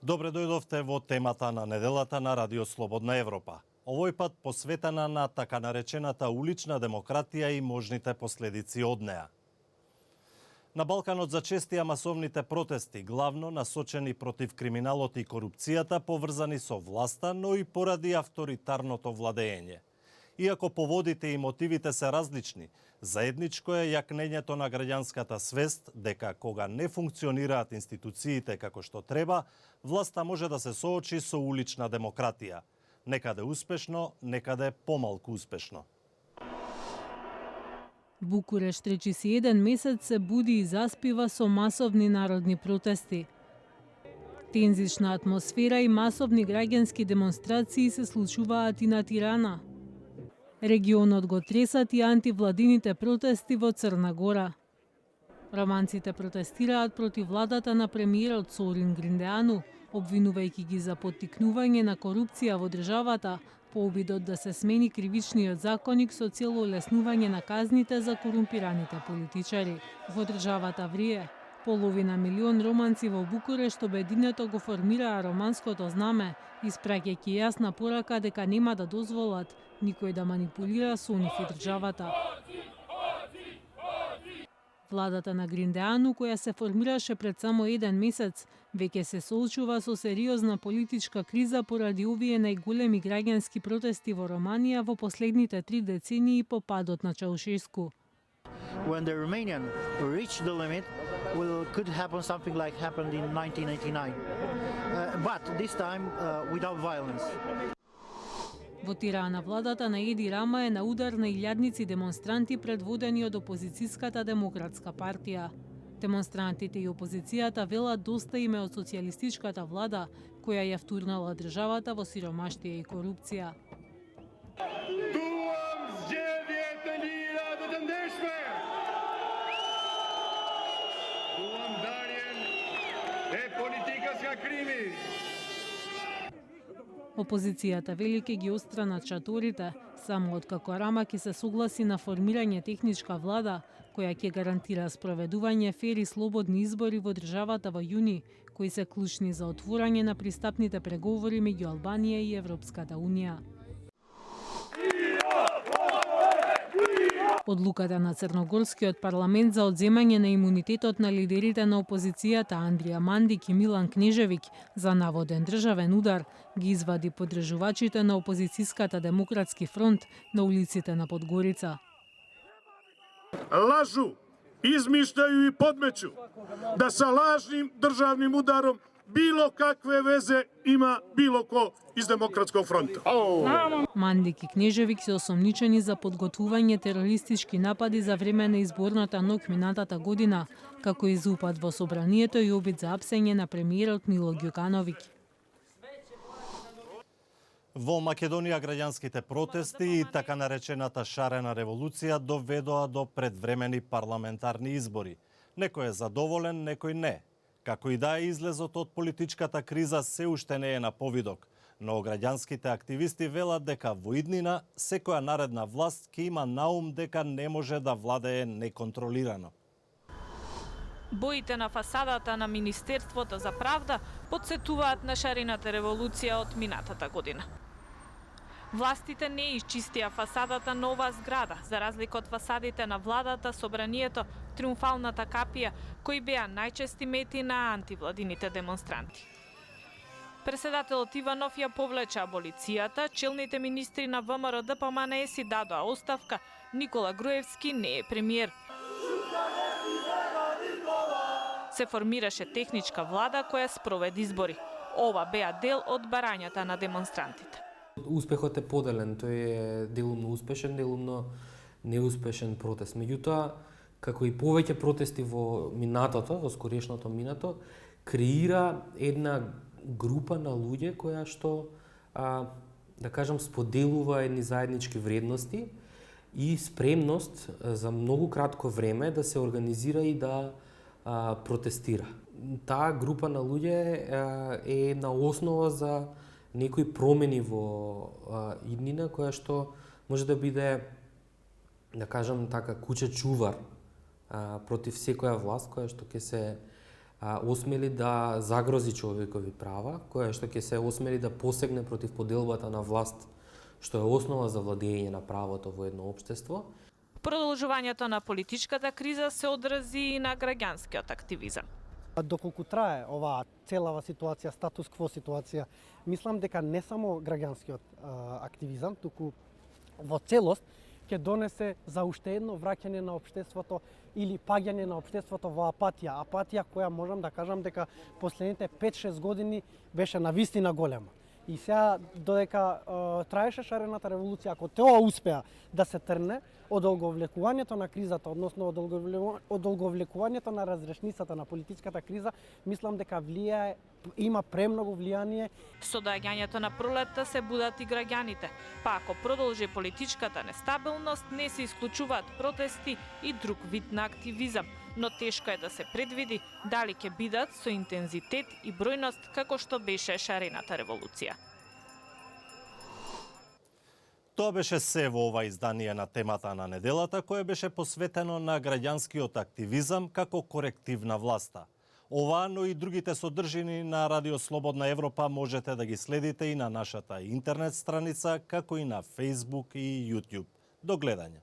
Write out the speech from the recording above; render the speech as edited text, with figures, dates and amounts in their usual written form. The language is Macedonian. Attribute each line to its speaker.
Speaker 1: Добре дојдовте во темата на неделата на Радио Слободна Европа. Овој пат посветена на така наречената улична демократија и можните последици од неа. На Балканот зачестија масовните протести, главно насочени против криминалот и корупцијата, поврзани со власта, но и поради авторитарното владење. Иако поводите и мотивите се различни, заедничко е јакнењето на граѓанската свест дека кога не функционираат институциите како што треба, власта може да се соочи со улична демократија. Некаде успешно, некаде помалку успешно.
Speaker 2: Букурешт речиси еден месец се буди и заспива со масовни народни протести. Тензична атмосфера и масовни граѓански демонстрации се случуваат и на Тирана. Регионот го тресат и антивладините протести во Црна Гора. Романците протестираат против владата на премиерот Сорин Гриндеану, обвинувајќи ги за поттикнување на корупција во државата, по обидот да се смени кривичниот законник со цел олеснување на казните за корумпираните политичари. Во државата врие. Половина милион романци во Букурешт обединето го формираа романското знаме, испраќајќи јасна порака дека нема да дозволат никој да манипулира со нив и државата. Владата на Гриндеану, која се формираше пред само еден месец, веќе се соочува со сериозна политичка криза поради овие најголеми граѓански протести во Романија во последните 3 децении по падот на Чаушеску.
Speaker 3: When the Romanian reach the limit, could happen something like happened in 1989, but this time without violence.
Speaker 2: Во Тирана владата на Еди Рама е на удар на илјадници демонстранти предводени од опозицијската демократска партија. Демонстрантите и опозицијата велат доста име од социјалистичката влада, која ја втурнала државата во сиромаштија и корупција. Опозицијата вели ке ги отстранат шаторите, само откако Рама ќе се согласи на формирање техничка влада, која ќе гарантира спроведување фер и слободни избори во државата во јуни, кои се клучни за отворање на пристапните преговори меѓу Албанија и Европската унија. Одлуката на Црногорскиот парламент за одземање на имунитетот на лидерите на опозицијата Андрија Мандик и Милан Кнежевиќ за наводен државен удар ги извади поддржувачите на опозицијската Демократски фронт на улиците на Подгорица.
Speaker 4: Лажу, измиштају и подмечу да са лажним државним ударом било какве везе има било ко из Демократскog фронта.
Speaker 2: Мандик и Кнежевиќ се осомничени за подготвување терористички напади за време на изборната ноќ минатата година, како и за упад во собранието и обид за апсење на премиерот Мило Ѓукановиќ.
Speaker 1: Во Македонија граѓанските протести и така наречената шарена револуција доведоа до предвремени парламентарни избори. Некој е задоволен, некој не. Како и да е, излезот од политичката криза се уште не е на повидок, но граѓанските активисти велат дека во иднина секоја наредна власт ќе има наум дека не може да владее неконтролирано.
Speaker 5: Боите на фасадата на Министерството за правда потсетуваат на шарената револуција од минатата година. Властите не исчистија фасадата на оваа зграда, за разлика од фасадите на владата, собранието, триумфалната капија, кои беа најчести мети на антивладините демонстранти. Преседателот Иванов ја повлече аболицијата, челните министри на ВМРО ДПМНЕ си дадоа оставка, Никола Груевски не е премиер. Се формираше техничка влада која спроведи избори. Ова беа дел од барањата на демонстрантите.
Speaker 6: Успехот е поделен, тој е делумно успешен, делумно неуспешен протест. Меѓутоа, како и повеќе протести во минатото, во скорешното минато, креира една група на луѓе која што, да кажам, споделува едни заеднички вредности и спремност за многу кратко време да се организира и да протестира. Таа група на луѓе е на основа за некои промени во иднина, која што може да биде, да кажам така, куќа чувар против секоја власт која што ќе се осмели да загрози човекови права, која што ќе се осмели да посегне против поделбата на власт, што е основа за владење на правото во едно општество.
Speaker 5: Продолжувањето на политичката криза се одрази и на граѓанскиот активизам.
Speaker 7: Доколку трае оваа целава ситуација, статус кво ситуација, мислам дека не само граѓанскиот активизам, туку во целост ќе донесе за уште едно враќање на општеството или паѓање на општеството во апатија. Апатија која можам да кажам дека последните 5-6 години беше навистина голема. И сега, додека траеше шарената револуција, ако тоа успеа да се трне, одолговлекувањето на кризата, односно одолговлекувањето на разрешницата на политичката криза, мислам дека влијае, има премногу влијание.
Speaker 5: Со доаѓањето на пролетта се будат и граѓаните, па ако продолжи политичката нестабилност, не се исклучуваат протести и друг вид на активизам, но тешко е да се предвиди дали ќе бидат со интензитет и бројност како што беше шарената револуција.
Speaker 1: Тоа беше се во ова издание на темата на неделата, кое беше посветено на граѓанскиот активизам како коректив на власта. Ова, но и другите содржини на Радио Слободна Европа можете да ги следите и на нашата интернет страница, како и на Facebook и YouTube. До гледање.